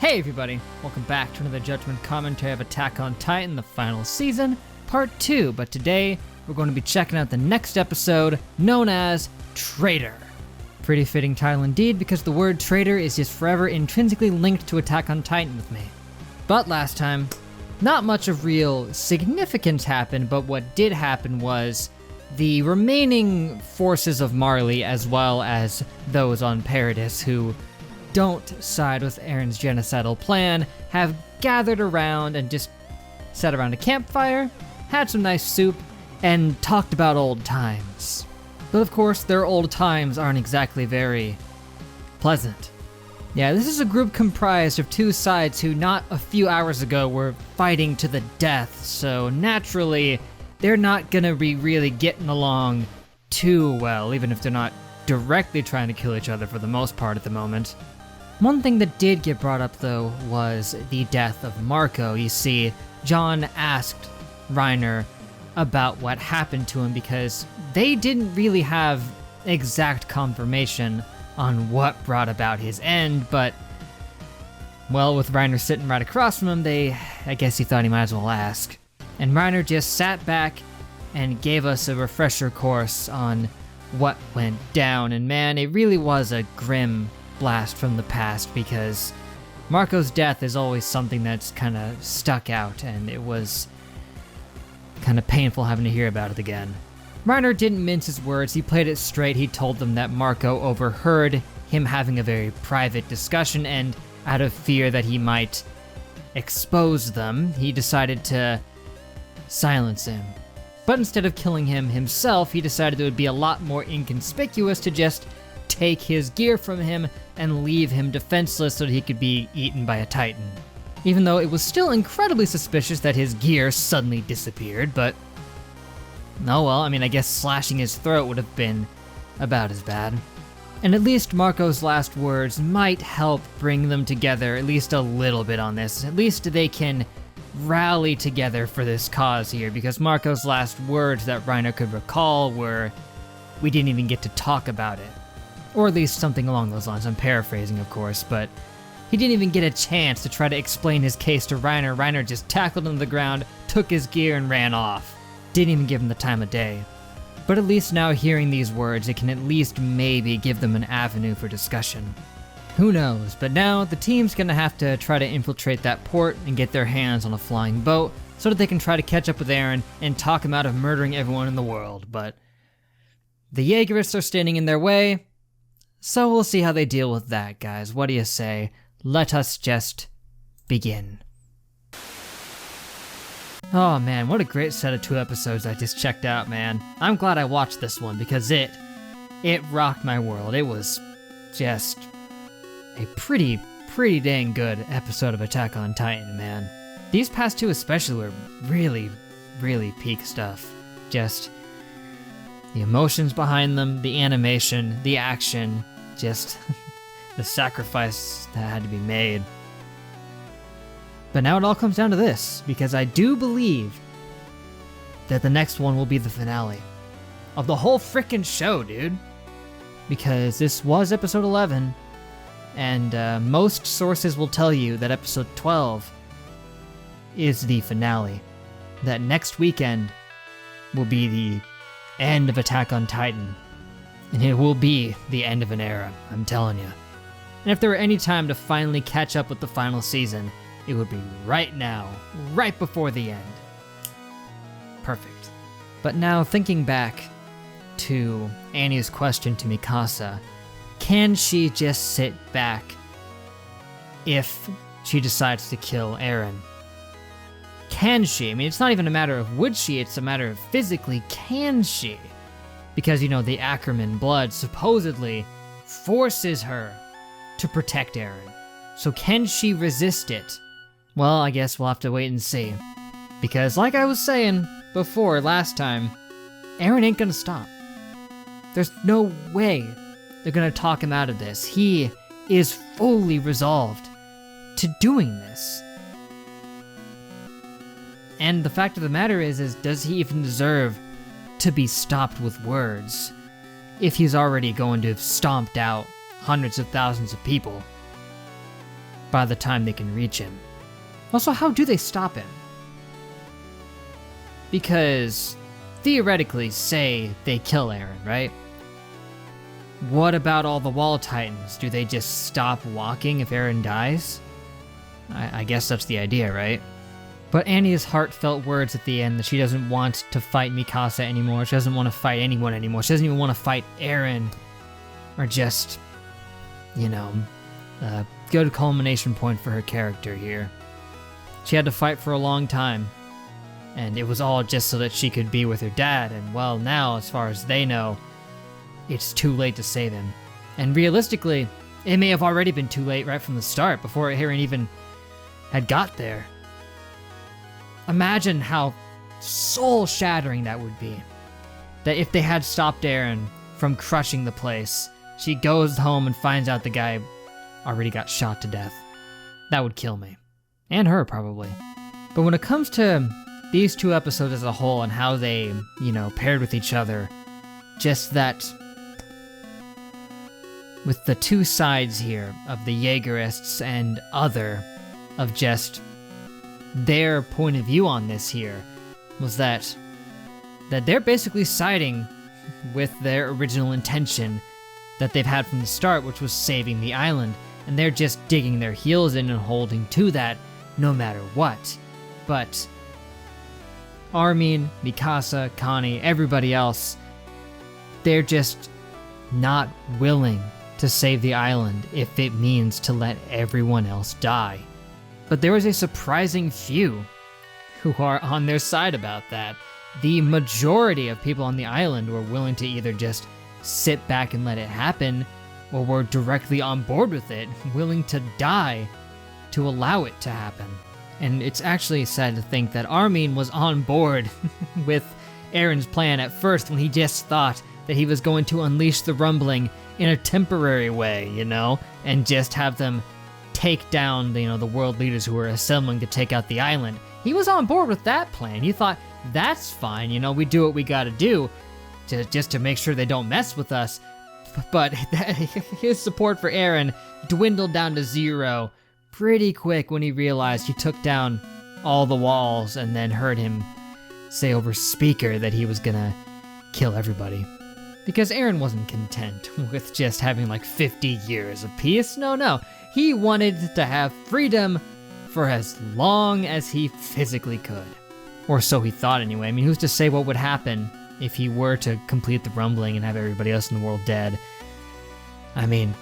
Hey everybody, welcome back to another Judgment commentary of Attack on Titan, the final season, part 2, but today we're going to be checking out the next episode, known as Traitor. Pretty fitting title indeed, because the word traitor is just forever intrinsically linked to Attack on Titan with me. But last time, not much of real significance happened, but what did happen was the remaining forces of Marley, as well as those on Paradis who don't side with Aaron's genocidal plan, have gathered around and just sat around a campfire, had some nice soup, and talked about old times. But of course, their old times aren't exactly very pleasant. Yeah, this is a group comprised of two sides who not a few hours ago were fighting to the death, so naturally, they're not gonna be really getting along too well, even if they're not directly trying to kill each other for the most part at the moment. One thing that did get brought up though was the death of Marco. You see, John asked Reiner about what happened to him because they didn't really have exact confirmation on what brought about his end, but, well, with Reiner sitting right across from him, I guess he thought he might as well ask. And Reiner just sat back and gave us a refresher course on what went down, and man, it really was a grim blast from the past because Marco's death is always something that's kind of stuck out, and it was kind of painful having to hear about it again. Reiner didn't mince his words, he played it straight. He told them that Marco overheard him having a very private discussion, and out of fear that he might expose them, he decided to silence him. But instead of killing him himself, he decided it would be a lot more inconspicuous to just take his gear from him and leave him defenseless so that he could be eaten by a Titan. Even though it was still incredibly suspicious that his gear suddenly disappeared, but oh well, I mean, I guess slashing his throat would have been about as bad. And at least Marco's last words might help bring them together at least a little bit on this. At least they can rally together for this cause here, because Marco's last words that Reiner could recall were, "We didn't even get to talk about it." Or at least something along those lines. I'm paraphrasing, of course, but he didn't even get a chance to try to explain his case to Reiner. Reiner just tackled him to the ground, took his gear, and ran off. Didn't even give him the time of day. But at least now hearing these words, it can at least maybe give them an avenue for discussion. Who knows, but now the team's gonna have to try to infiltrate that port and get their hands on a flying boat so that they can try to catch up with Eren and talk him out of murdering everyone in the world, but the Jaegerists are standing in their way, so we'll see how they deal with that, guys. What do you say? Let us just begin. Oh man, what a great set of 2 episodes I just checked out, man. I'm glad I watched this one because it rocked my world. It was just a pretty dang good episode of Attack on Titan, man. These past 2 especially were really peak stuff. Just the emotions behind them, the animation, the action, just the sacrifice that had to be made. But now it all comes down to this, because I do believe that the next one will be the finale of the whole frickin' show, dude. Because this was episode 11, and most sources will tell you that episode 12 is the finale. That next weekend will be the end of Attack on Titan, and it will be the end of an era, I'm telling you. And if there were any time to finally catch up with the final season, it would be right now, right before the end. Perfect. But now, thinking back to Annie's question to Mikasa, can she just sit back if she decides to kill Eren? Can she? I mean, it's not even a matter of would she, it's a matter of physically can she? Because, you know, the Ackerman blood supposedly forces her to protect Eren. So can she resist it? Well, I guess we'll have to wait and see. Because like I was saying before last time, Eren ain't gonna stop. There's no way they're gonna talk him out of this. He is fully resolved to doing this. And the fact of the matter is does he even deserve to be stopped with words if he's already going to have stomped out hundreds of thousands of people by the time they can reach him. Also, how do they stop him? Because theoretically, say they kill Eren, right? What about all the Wall Titans? Do they just stop walking if Eren dies? I guess that's the idea, right? But Annie's heartfelt words at the end that she doesn't want to fight Mikasa anymore, she doesn't want to fight anyone anymore, she doesn't even want to fight Eren, are just, you know, a good culmination point for her character here. She had to fight for a long time, and it was all just so that she could be with her dad, and well, now, as far as they know, it's too late to save him. And realistically, it may have already been too late right from the start, before Eren even had got there. Imagine how soul-shattering that would be. That if they had stopped Eren from crushing the place, she goes home and finds out the guy already got shot to death. That would kill me. And her, probably. But when it comes to these two episodes as a whole and how they, you know, paired with each other, just that with the two sides here of the Jaegerists and other, of just their point of view on this here, was that they're basically siding with their original intention that they've had from the start, which was saving the island, and they're just digging their heels in and holding to that no matter what. But Armin, Mikasa, Connie, everybody else, they're just not willing to save the island if it means to let everyone else die. But there is a surprising few who are on their side about that. The majority of people on the island were willing to either just sit back and let it happen, or were directly on board with it, willing to die to allow it to happen. And it's actually sad to think that Armin was on board with Eren's plan at first, when he just thought that he was going to unleash the rumbling in a temporary way, you know, and just have them take down the, you know, the world leaders who were assembling to take out the island. He was on board with that plan. He thought, that's fine, you know, we do what we gotta do just to make sure they don't mess with us. But his support for Eren dwindled down to zero pretty quick when he realized he took down all the walls and then heard him say over speaker that he was gonna kill everybody. Because Eren wasn't content with just having like 50 years of peace. No. He wanted to have freedom for as long as he physically could. Or so he thought anyway. I mean, who's to say what would happen if he were to complete the rumbling and have everybody else in the world dead? I mean,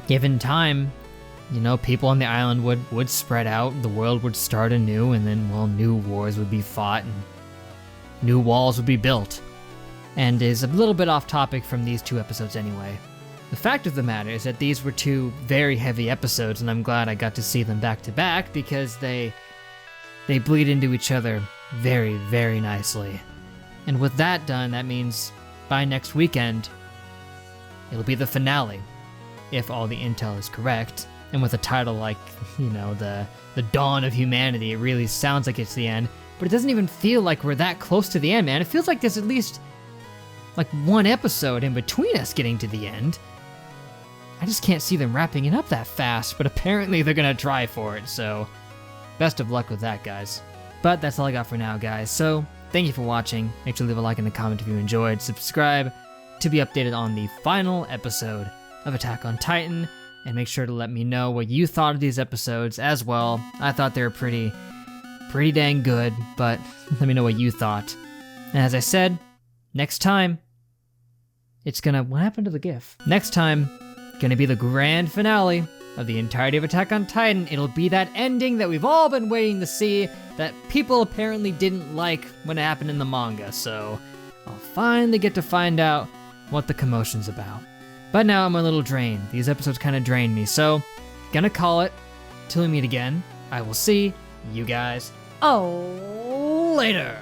given time, you know, people on the island would spread out, the world would start anew, and then, well, new wars would be fought and new walls would be built. And is a little bit off topic from these two episodes anyway. The fact of the matter is that these were two very heavy episodes, and I'm glad I got to see them back to back because they bleed into each other very, very nicely. And with that done, that means by next weekend, it'll be the finale, if all the intel is correct. And with a title like, you know, the Dawn of Humanity, it really sounds like it's the end, but it doesn't even feel like we're that close to the end, man. It feels like there's at least like one episode in between us getting to the end. I just can't see them wrapping it up that fast, but apparently they're gonna try for it, so best of luck with that, guys. But that's all I got for now, guys. So thank you for watching. Make sure to leave a like and a comment if you enjoyed. Subscribe to be updated on the final episode of Attack on Titan, and make sure to let me know what you thought of these episodes as well. I thought they were pretty dang good, but let me know what you thought. And as I said, next time, it's gonna... What happened to the GIF? Next time, gonna be the grand finale of the entirety of Attack on Titan. It'll be that ending that we've all been waiting to see, that people apparently didn't like when it happened in the manga, so I'll finally get to find out what the commotion's about. But now I'm a little drained. These episodes kind of drained me, so gonna call it. Till we meet again, I will see you guys later.